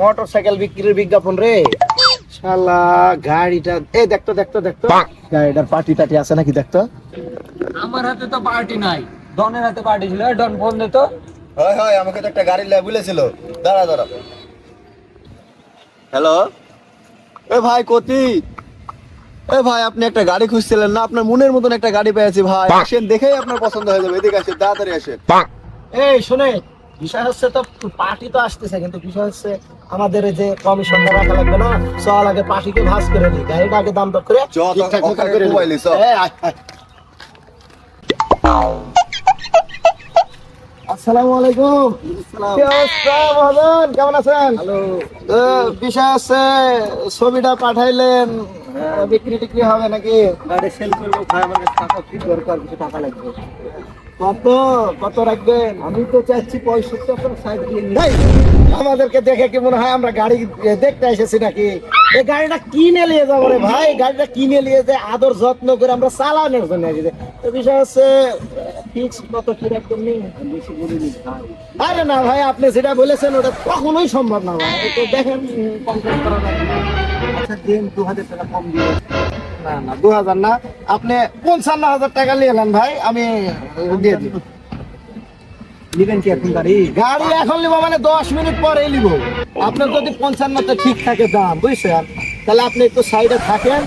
Motorcycle বিক্রির বিজ্ঞাপন রে শালা। গাড়িটা দেখতো গাড়িটার পার্টি টাটি আছে নাকি দেখতো। আমার হাতে তো পার্টি নাই, ডনের হাতে পার্টি ছিল। ডন ফোন দে তো। হয় হয়, আমাকে তো একটা গাড়ি বলেছিল। দাঁড়া দাঁড়া। হ্যালো, এ ভাই কতি, এ ভাই আপনি একটা গাড়ি খুঁজছিলেন না? আপনার মনের মতন একটা গাড়ি পেয়েছি ভাই, আসেন দেখেই আপনার পছন্দ হয়ে যাবে। এদিকে আসেন, তাড়াতাড়ি আসেন। এই শুনে, বিষয় হচ্ছে তো পার্টি তো আসতেছে, কিন্তু বিষয় হচ্ছে আমাদের এই যে কমিশনটা রাখা লাগবে না। চল আগে পার্টিকে ভাস করে দিই, গাড়িটা আগে দাম দর করে ঠিকঠাক মতো করে নিই। মোবাইলে চল। এই, আয়, আয়। আসসালামু আলাইকুম। কি অবস্থা মহাজন, কেমন আছেন? বিষয় আছে, ছবিটা পাঠাইলেন, বিক্রি টিক্রি হবে নাকি? গাড়ি সেল করবো ভাই, আমার কাছে টাকা কি দরকার, কিছু টাকা লাগবে। কত কত রাখবেন? আমি তো চাচ্ছি 65 সাইড দিয়ে নিই। এই, আমাদেরকে দেখে কি মনে হয় আমরা গাড়ি দেখতে এসেছি নাকি? এই গাড়িটা কিনে নিয়ে যাবো রে ভাই, গাড়িটা কিনে নিয়ে যে আদর যত্ন করে আমরা চালানোর জন্য এসেছি। তো বিষয় হচ্ছে ফিক্স কত কি রাখবেন নি? বেশি বলিনি ভাই। আরে না ভাই, আপনি যেটা বলেছেন ওটা কখনোই সম্ভব না ভাই। তো দেখেন কম করা লাগবে। আচ্ছা দিন 2000 টাকা কম দিয়ে। না না, 2000 না, আপনি 55,000 টাকা নিয়ে নেন ভাই, আমি দিয়ে দিই। নিবেন কি এখন গাড়ি? গাড়ি এখন নিবো মানে 10 মিনিট পরে নিব। আপনার যদি 55 ঠিক থাকে দাম, বুঝছেন, তাহলে আপনি একটু সাইডে থাকেন।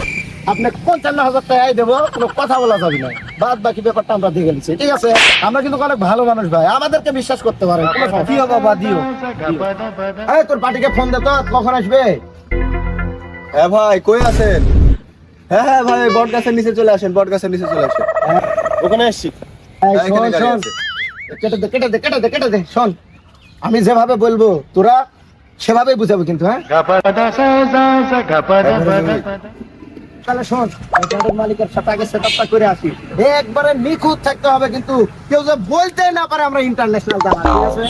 আপনাকে 55,000 টাকাই দেবো, কোনো কথা বলা যাবে না। বাদ বাকি ব্যাপারটা আমরা দিয়ে গেছি, ঠিক আছে? আমরা কিন্তু অনেক ভালো মানুষ ভাই, আমাদেরকে বিশ্বাস করতে পারেন। কোনো সমস্যা দিও বাবা দিও। নেই। এই তোর পার্টিকে ফোন দে তো, কখন আসবে? হ্যাঁ ভাই, কই আছেন? হ্যাঁ হ্যাঁ ভাই, বট গাছের নিচে চলে আসেন, বট গাছের নিচে চলে আসেন। ওখানে আসছি। এই হ্যাঁ, শোন, এখানে গাড়ি শোন। আছে। কেটে দে শোন, আমি যেভাবে বলবো তোরা সেভাবেই বুঝাবো কিন্তু, হ্যাঁ? তাহলে শোন, এই গাড়ির মালিকের সাথে আগে সেটআপটা করে আসি। একবারে নিখুঁত থাকতে হবে, কিন্তু কেউ যে বলতে না পারে আমরা ইন্টারন্যাশনাল দাঁড়া, ঠিক আছে?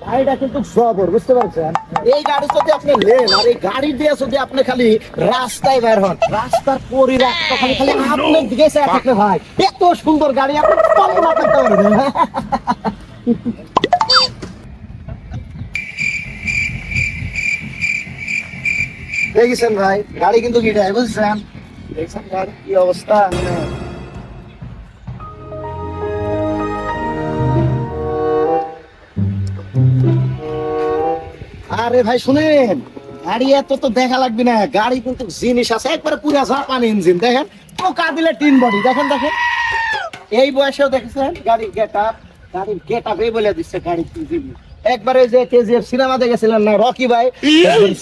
গাড়িটা কিন্তু জবর, বুঝতে পারছেন? এই গাড়ি যদি আপনি নেন, আর এই গাড়ি দিয়ে যদি আপনি খালি রাস্তায় বের হন, রাস্তার পরিরাখ তো খালি খালি আপনার দিকে চেয়ে থাকলে ভাই, এত সুন্দর গাড়ি আপনি কল্পনা করতে পারবেন না। দেখেছেন ভাই, গাড়ি কিন্তু গিটায়, বুঝছেন? দেখছেন গাড়ি কি অবস্থা? আরে ভাই শুনেন, গাড়ি এত তো দেখা লাগবে না, গাড়ি কিন্তু জিনিস আছে, একবারে পুরা জাপান ইঞ্জিন। দেখেন পোকা দিলে টিন বডি, দেখেন দেখেন। এই বয়সেও দেখেছেন গাড়ির গেটআপ এই বলে দিচ্ছে গাড়ি কি জিনিস। একবারে যে কেজিএফ সিনেমা দেখেছিলেন না, রকি ভাই,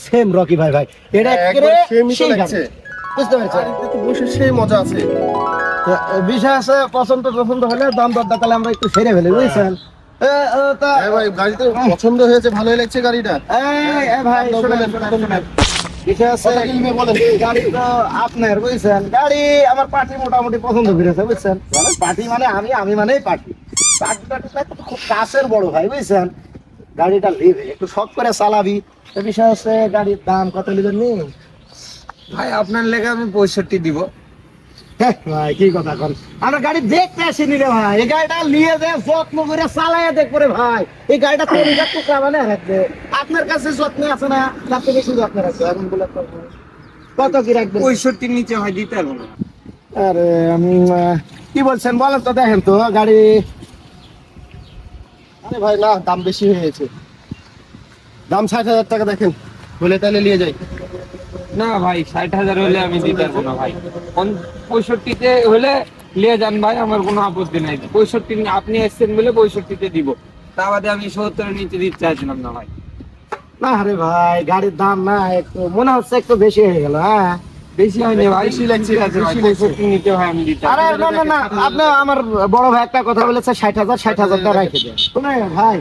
সেম রকি ভাই ভাই, এটা একেবারে সেই গাড়ি। বুঝতে পারছেন? গাড়িতে তো বসে সেই মজা আছে। তো বিষয় আছে, পছন্দ হলে দাম দরটা তাহলে আমরা একটু সেরে ফেলি, বুঝছেন? হ্যাঁ ভাই, গাড়িতে পছন্দ হয়েছে, ভালোই লাগছে গাড়িটা। ভাই শুনেন, বিষয় আছে, গাড়ি তো আপনার, বুঝছেন? গাড়ি আমার পার্টি মোটামুটি পছন্দ করেছে, বুঝছেন? পার্টি মানে আমি মানেই পার্টি। পার্টিটা খুব কাছের বড় ভাই, বুঝছেন? গাড়িটা লিভে একটু শখ করে চালাবি। তো বিষয় হচ্ছে গাড়ির দাম কত নেবেন নি? ভাই আপনার লেগে আমি 65 দিব। ভাই কি কথা কর, আমরা গাড়ি দেখতে আসিনি রে ভাই, এই গাড়িটা নিয়ে যায় যত্ন করে চালাইয়া দেখবো রে ভাই। এই গাড়িটা তৈরিটা টুকরা মানে রাখবে, আপনার কাছে যত্ন আছে না, তাতে বেশি যত্ন রাখবে। এখন বলে কত কি রাখবে? 65 নিচে হয় দিতে পারবো না। আরে আমি কি বলছেন বলেন তো, দেখেন তো গাড়ি। আরে ভাই না, দাম বেশি হয়ে গেছে। দাম 60,000 টাকা দেখেন, বলে তাহলে নিয়ে যাই। না ভাই 60,000 হলে আমি দিতে পারবো না ভাই। 65-তে হলে নিয়ে যান ভাই, আমার কোনো আপত্তি নাই। 65 আপনি এসছেন বলে 65-তে দিব, তা বাদে আমি 70-এর নিচে দিতে চাইছিলাম না ভাই। না রে ভাই, গাড়ির দাম না একটু মনে হচ্ছে একটু বেশি হয়ে গেল, হ্যাঁ? বেশি হয়নি ভাই, বেশি লাগছে, ঠিক আছে ভাই, বেশি লাগছে। 65 নিতে হয় আমি দিতে। আরে না না না, আপনি আমার বড় ভাই একটা কথা বলেছে, 60,000 টাকা রেখে দেন। শুনে ভাই,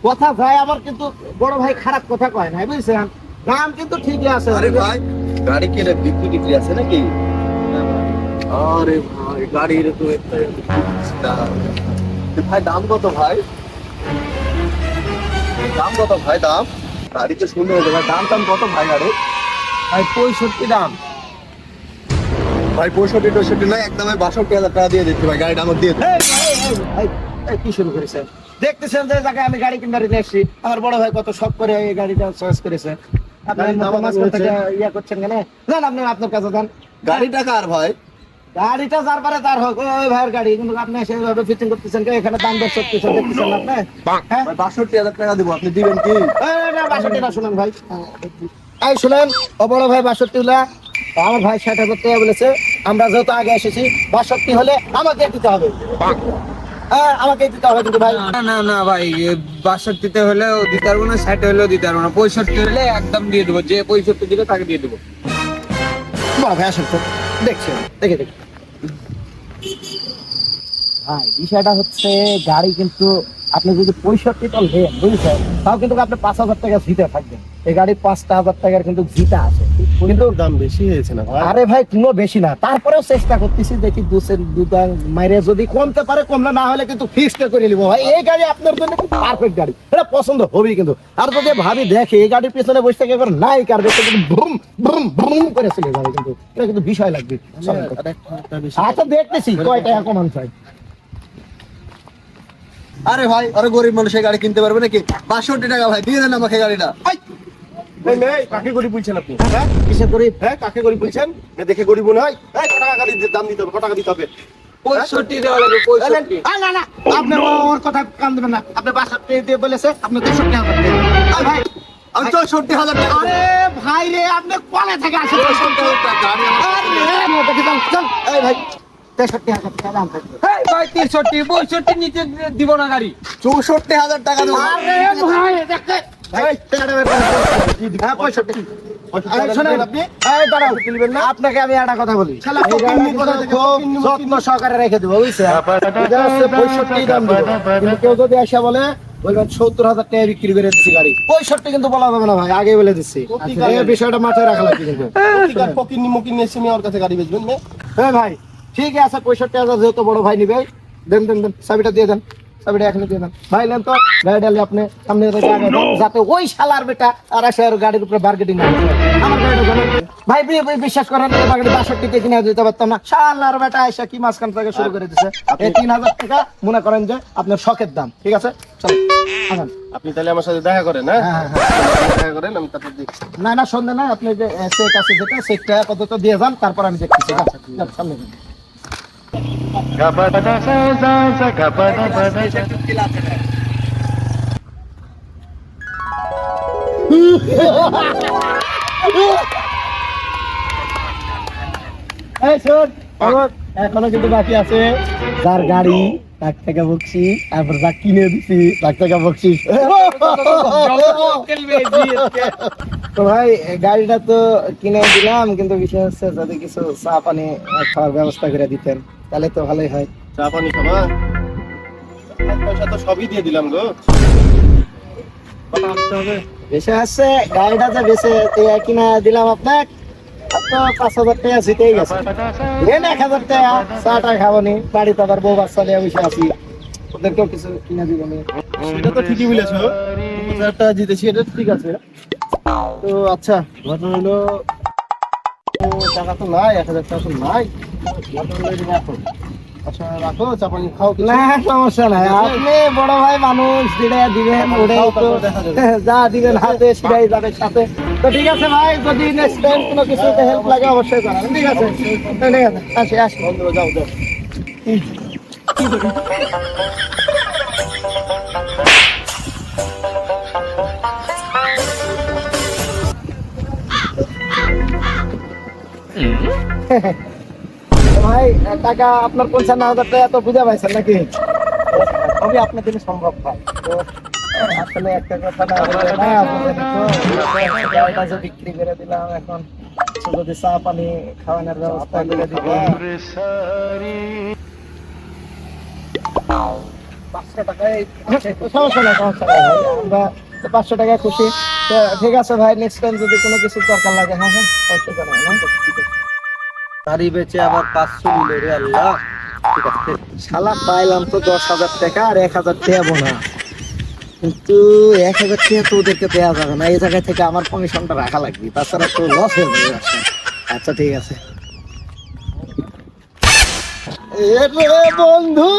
কথা ভাই আমার, কিন্তু বড় ভাই খারাপ কথা কয় না, বুঝছেন? দাম কিন্তু ঠিকই আছে। আরে ভাই, গাড়ি কি এটা বিক্রি টিক্রি আছে নাকি? আরে ভাই, গাড়ির তো একটা ভাই দাম কত ভাই? দাম কত ভাই? দাম গাড়ি তো সুন্দর হয়েছে ভাই, দাম কত ভাই গাড়ি? ভাই 65 দাম। ভাই 65 না, একদম 62,000 টাকা দিয়ে দিচ্ছি ভাই, গাড়িটা আমার দিয়ে দিন। এই, এই, এই, এই, এই, কি শুরু করেছে? দেখতেছেন যে জায়গায় আমি গাড়ি কিনবার নিয়ে এসেছি, আমার বড় ভাই কত শখ করে এই গাড়িটা চয়েস করেছে। আপনি গাড়ির দাম মাঝখান হয়েছে? থেকে ইয়া করছেন কেন? যান আপনি আপনার কাছে যান। গাড়িটা কার ভাই? গাড়িটা যার পারে তার হোক, ওই ভাইয়ের গাড়ি, কিন্তু আপনি সেইভাবে ফিটিং করতেছেন কেন? এখানে দাম দর করতেছেন, দেখতেছেন আপনি? হ্যাঁ, ভাই 62,000 টাকা দিব, আপনি দিবেন কি? না 62 না, শুনেন ভাই, এই শুনেন, ও বড় ভাই 62 না, আমার ভাই 60,000 টাকা বলেছে। আমরা যেহেতু আগে এসেছি, 62 হলে আমাকে দিতে হবে। হ্যাঁ, আমাকে দিতে হবে কিন্তু ভাই। না না না ভাই, 62 হলেও দিতে পারবো না, 60 হলেও দিতে পারবো না, 65 হলে একদম দিয়ে দেবো, যে 65 দিলে তাকে দিয়ে দেবো। বড় ভাই আসেন তো, দেখছেন, দেখে দেখে ভাই, বিষয়টা হচ্ছে গাড়ি কিন্তু আপনি যদি 65 টন নেন, বুঝছেন, তাও কিন্তু আপনি 5,000 টাকা জিতে থাকবেন। এই গাড়ি 5,000 টাকার কিন্তু জিতা আছে, কিন্তু দাম বেশি হয়েছে না ভাই? আরে ভাই কোনো বেশি না, তারপরেও চেষ্টা করতেছি, দেখি দুটা মাইরে যদি কমতে পারে কমলে, না হলে কিন্তু ফিক্সড করে নিবো ভাই। এই গাড়ি আপনার জন্য পারফেক্ট গাড়ি, এটা পছন্দ হবেই কিন্তু। আর যদি ভাবি দেখে এই গাড়ির পিছনে বসে থেকে একবার নাই কার দেখতে কিন্তু বুম বুম বুম করে চলে যাবে, কিন্তু এটা কিন্তু বিষয় লাগবে। আচ্ছা দেখতেছি কয় টাকা কমান চাই। আরে ভাই, আরে গরিব মানুষ এই গাড়ি কিনতে পারবে নাকি? 62 টাকা ভাই, দিয়ে দেন আমাকে গাড়িটা। কাকে গরিব বলছেন আপনি? হ্যাঁ কিসের গরিব? হ্যাঁ, কাকে গরিব বলছেন? না দেখে গরিব মনে হয়? এই কত টাকা গাড়ির দাম দিতে হবে, কত টাকা দিতে হবে? 65 দেওয়া লাগবে, 65। না না, আপনি ওর কথা কান দেবেন না। আপনি 62 দিয়ে বলেছে, আপনি 63,000 দেবেন। ভাই আমি 64,000 টাকা দেব। আরে ভাই রে, আপনি কোনে থেকে আসেন? 64,000 টাকা গাড়ি আমার। আরে দেখে যান, চল। এই ভাই 63,000 টাকা দাম থাকবে। এই ভাই 63, 65 নিচে দিব না গাড়ি। 64,000 টাকা দেব। আরে ভাই দেখতে ভাই টাকা বের করেন। হ্যাঁ 65। এই শোনেন আপনি, এই দাঁড়াও, আপনাকে আমি একটা কথা বলি, শালা এই গাড়ি ফকিন্নি কিন্তু করে, খুব ফকিন্নি যত্ন সহকারে রেখে দেবো, বুঝছেন? এটা হচ্ছে 65 দাম দিব। কিন্তু কেউ যদি এসে বলে, বলবেন 70,000 টাকা বিক্রি করে দিচ্ছি গাড়ি, 65 কিন্তু বলা যাবে না ভাই, আগে বলে দিচ্ছি। এই বিষয়টা মাথায় রাখা লাগবে কিন্তু। প্রতিকার ফকিন্নি মকিন্নি এসে আমি ওর কাছে গাড়ি বেচবেন না? হ্যাঁ ভাই ঠিক আছে, 65,000 যেহেতু বড় ভাই নিবে, দেন দেন দেন, চাবিটা দিয়ে দেন, চাবিটা এখানে দিয়ে দেন। ভাই নেন তো গাড়ি ডালি, আপনি সামনে রেখে আগে দেন, যাতে ওই শালার বেটা আর এসে আর গাড়ির উপরে বার্গেটিং না করে। আমার গাড়িটা জানেন ভাই, বিশ্বাস করেন, এই গাড়ি 62 তে কিনে দিতে পারতাম না, শালার বেটা এসে কি মাঝখান থেকে শুরু করে দিছে। এই 3,000 টাকা মনে করেন যে আপনার শখের দাম, ঠিক আছে? চলো আগান। আপনি তাহলে আমার সাথে দেখা করেন, হ্যাঁ? হ্যাঁ হ্যাঁ, দেখা করেন, আমি তারপর দেখছি। না না সন্দেহ না, আপনি যে চেক আছে যেটা, চেকটা আপাতত দিয়ে যান, তারপর আমি দেখতেছি। আচ্ছা যান, সামনে যান। এই শোন, শোন, এখনো কিন্তু বাকি আছে। যার গাড়ি তার থেকে বকছি, তারপর যা কিনে দিছি তার থেকে বকছি। তো ভাই গাড়িটা তো কিনে দিলাম, কিন্তু বিষয় হচ্ছে যদি কিছু চা পানি খাওয়ার ব্যবস্থা করে দিতেন তাহলে তো ভালোই হয়। চা পানি খাবা? পয়সা তো সবই দিয়ে দিলাম গো। কথা বলতে হবে। বিষয় হচ্ছে গাড়িটা যে বেশি কিনে দিলাম আপনার, তো 5,000 টাকা জিতেই গেছে। দেন 1,000 টাকা, চাটা খাবনি, বাড়িতে আবার বউ বাচ্চা নিয়ে বসে আছি, ওদেরকেও কিছু কিনে দিবনি। সেটা তো ঠিকই বলেছো, 5,000 টাকা জিতেছি, এটা ঠিক আছে। তো আচ্ছা, ঘটনা হলো টাকা তো নাই, 1,000 টাকা তো নাই। ঘটনা হলো এটা রাখো। আচ্ছা রাখো, চা পানি খাও কিছু। না সমস্যা নাই, আপনি বড় ভাই মানুষ, যেটা দিবেন ওটাই তো যা দিবেন হাতে সেটাই যাবে সাথে। তো ঠিক আছে ভাই, যদি নেক্সট টাইম কোনো কিছুতে হেল্প লাগে অবশ্যই জানাবেন, ঠিক আছে? ঠিক আছে, আসি আসি। বন্ধুরা যাও যাও। ভাই টাকা আপনার 55,000 টাকা তো বুঝা পাইছেন নাকি? সবই আপনার দিনে সম্ভব ভাই। তো আসলে একটা কথা না বলে না, বুঝলেন তো, গাড়িটা যে বিক্রি করে দিলাম, এখন কিছু যদি চা পানি খাওয়ানোর ব্যবস্থা করে দিব। 500 টাকায় সমস্যা নাই, সমস্যা নাই ভাই, আমরা তো 500 টাকায় খুশি। তো ঠিক আছে ভাই, নেক্সট টাইম যদি কোনো কিছু দরকার লাগে, হ্যাঁ হ্যাঁ অবশ্যই জানাবেন, হ্যাঁ? ঠিক আছে। গাড়ি বেচে আবার 500 দিল রে আল্লাহ। ঠিক আছে, শালা পাইলাম তো 10,000 টাকা আর 1,000 টাকা না, কিন্তু 1,000 টাকা তো ওদেরকে দেওয়া যাবে না, এই জায়গা থেকে আমার কমিশনটা রাখা লাগবে, তাছাড়া তো লস হয়ে যাবে ব্যবসা। আচ্ছা ঠিক আছে। এরে বন্ধু,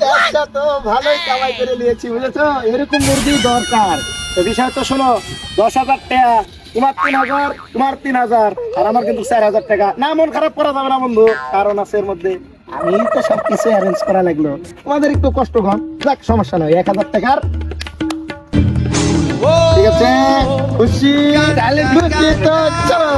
ব্যবসা তো ভালোই কামাই করে নিয়েছি বুঝেছো, এরকম মুরগি দরকার। তো বিষয় তো শোনো, 10,000 টাকা তোমার, 3,000 তোমার, 3,000 আর আমার কিন্তু 4,000 টাকা। না, মন খারাপ করা যাবে না বন্ধু, কারণ আছে এর মধ্যে, আমি তো সবকিছু অ্যারেঞ্জ করা লাগলো, তোমাদের একটু কষ্ট কম, যাক সমস্যা নয়, 1,000 টাকার। ঠিক আছে, খুশি? খুশি তো চলো।